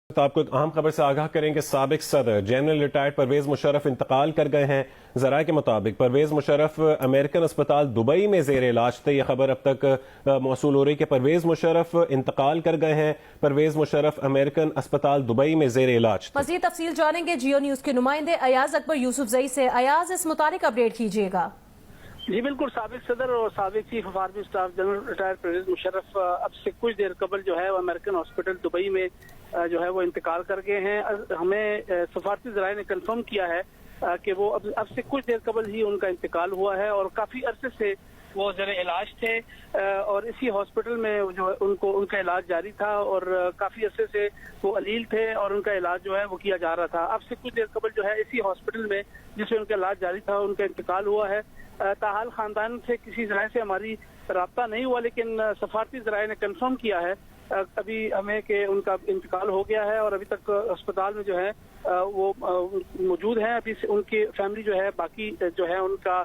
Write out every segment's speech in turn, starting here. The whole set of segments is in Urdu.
تو آپ کو ایک اہم خبر سے آگاہ کریں کہ سابق صدر جنرل ریٹائرڈ پرویز مشرف انتقال کر گئے ہیں۔ ذرائع کے مطابق پرویز مشرف امریکن اسپتال دبئی میں زیر علاج تھے۔ یہ خبر اب تک موصول ہو رہی کہ پرویز مشرف انتقال کر گئے ہیں۔ پرویز مشرف امریکن اسپتال دبئی میں زیر علاج تھے۔ مزید تفصیل جانیں گے جیو نیوز کے نمائندے ایاز اکبر یوسف زئی سے۔ ایاز، اس متعلق اپڈیٹ کیجیے گا۔ جی بالکل، سابق صدر اور سابق chief of army staff general retired Pervez Musharraf اب سے کچھ دیر قبل جو ہے وہ امریکن ہاسپٹل دبئی میں جو ہے وہ انتقال کر گئے ہیں۔ ہمیں سفارتی ذرائع نے کنفرم کیا ہے کہ وہ اب سے کچھ دیر قبل ہی ان کا انتقال ہوا ہے اور کافی عرصے سے وہ زیر علاج تھے اور اسی ہاسپٹل میں جو ان کا علاج جاری تھا اور کافی عرصے سے وہ علیل تھے اور ان کا علاج جو ہے وہ کیا جا رہا تھا۔ اب سے کچھ دیر قبل جو ہے اسی ہاسپٹل میں جس میں ان کا علاج جاری تھا ان کا انتقال ہوا ہے۔ تاحال خاندان سے کسی ذرائع سے ہماری رابطہ نہیں ہوا، لیکن سفارتی ذرائع نے کنفرم کیا ہے ابھی ہمیں کہ ان کا انتقال ہو گیا ہے اور ابھی تک اسپتال میں جو ہے وہ موجود ہیں۔ ابھی ان کی فیملی جو ہے باقی جو ہے ان کا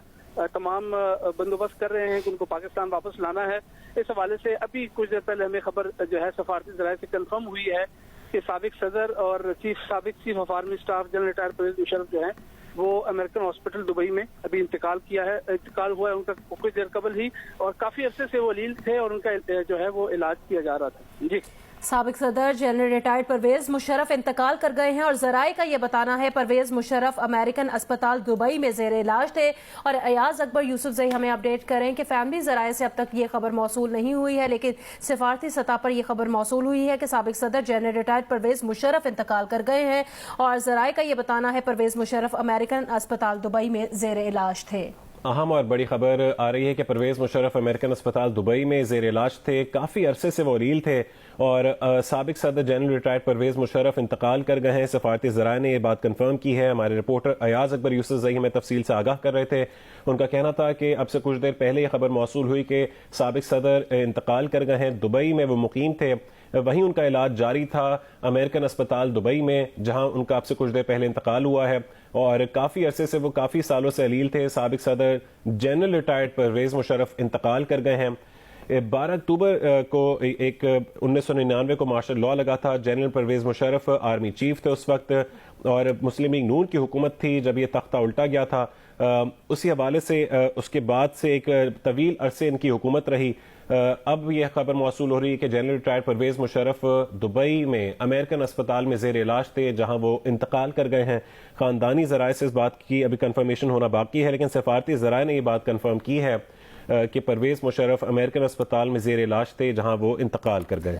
تمام بندوبست کر رہے ہیں کہ ان کو پاکستان واپس لانا ہے۔ اس حوالے سے ابھی کچھ دیر پہلے ہمیں خبر جو ہے سفارتی ذرائع سے کنفرم ہوئی ہے کہ سابق صدر اور سابق chief of army staff general retired Pervez Musharraf جو ہیں وہ امریکن ہاسپٹل دبئی میں ابھی انتقال ہوا ہے ان کا کچھ دیر قبل ہی، اور کافی عرصے سے وہ علیل تھے اور ان کا جو ہے وہ علاج کیا جا رہا تھا۔ جی، سابق صدر جنرل ریٹائرڈ پرویز مشرف انتقال کر گئے ہیں اور ذرائع کا یہ بتانا ہے پرویز مشرف امریکن اسپتال دبئی میں زیر علاج تھے۔ اور ایاز اکبر یوسف زئی ہمیں اپڈیٹ کریں کہ فیملی ذرائع سے اب تک یہ خبر موصول نہیں ہوئی ہے، لیکن سفارتی سطح پر یہ خبر موصول ہوئی ہے کہ سابق صدر جنرل ریٹائرڈ پرویز مشرف انتقال کر گئے ہیں اور ذرائع کا یہ بتانا ہے پرویز مشرف امریکن اسپتال دبئی میں زیر علاج تھے۔ اہم اور بڑی خبر آ رہی ہے کہ پرویز مشرف امریکن اسپتال دبئی میں زیر علاج تھے۔ کافی عرصے سے وہ علیل تھے اور سابق صدر جنرل ریٹائرڈ پرویز مشرف انتقال کر گئے ہیں۔ سفارتی ذرائع نے یہ بات کنفرم کی ہے۔ ہمارے رپورٹر ایاز اکبر یوسف زئی ہمیں تفصیل سے آگاہ کر رہے تھے۔ ان کا کہنا تھا کہ اب سے کچھ دیر پہلے یہ خبر موصول ہوئی کہ سابق صدر انتقال کر گئے ہیں۔ دبئی میں وہ مقیم تھے، وہیں ان کا علاج جاری تھا امریکن اسپتال دبئی میں، جہاں ان کا اب سے کچھ دیر پہلے انتقال ہوا ہے اور کافی عرصے سے وہ کافی سالوں سے علیل تھے۔ سابق صدر جنرل ریٹائرڈ پرویز مشرف انتقال کر گئے ہیں۔ 12 اکتوبر کو 1999 کو مارشل لاء لگا تھا۔ General Pervez Musharraf army chief تھے اس وقت اور مسلم لیگ نون کی حکومت تھی جب یہ تختہ الٹا گیا تھا۔ اسی حوالے سے اس کے بعد سے ایک طویل عرصے ان کی حکومت رہی۔ اب یہ خبر موصول ہو رہی ہے کہ جنرل ریٹائرڈ پرویز مشرف دبئی میں امریکن اسپتال میں زیر علاج تھے، جہاں وہ انتقال کر گئے ہیں۔ خاندانی ذرائع سے اس بات کی ابھی کنفرمیشن ہونا باقی ہے، لیکن سفارتی ذرائع نے یہ بات کنفرم کی ہے کہ پرویز مشرف امریکن اسپتال میں زیر علاج تھے، جہاں وہ انتقال کر گئے۔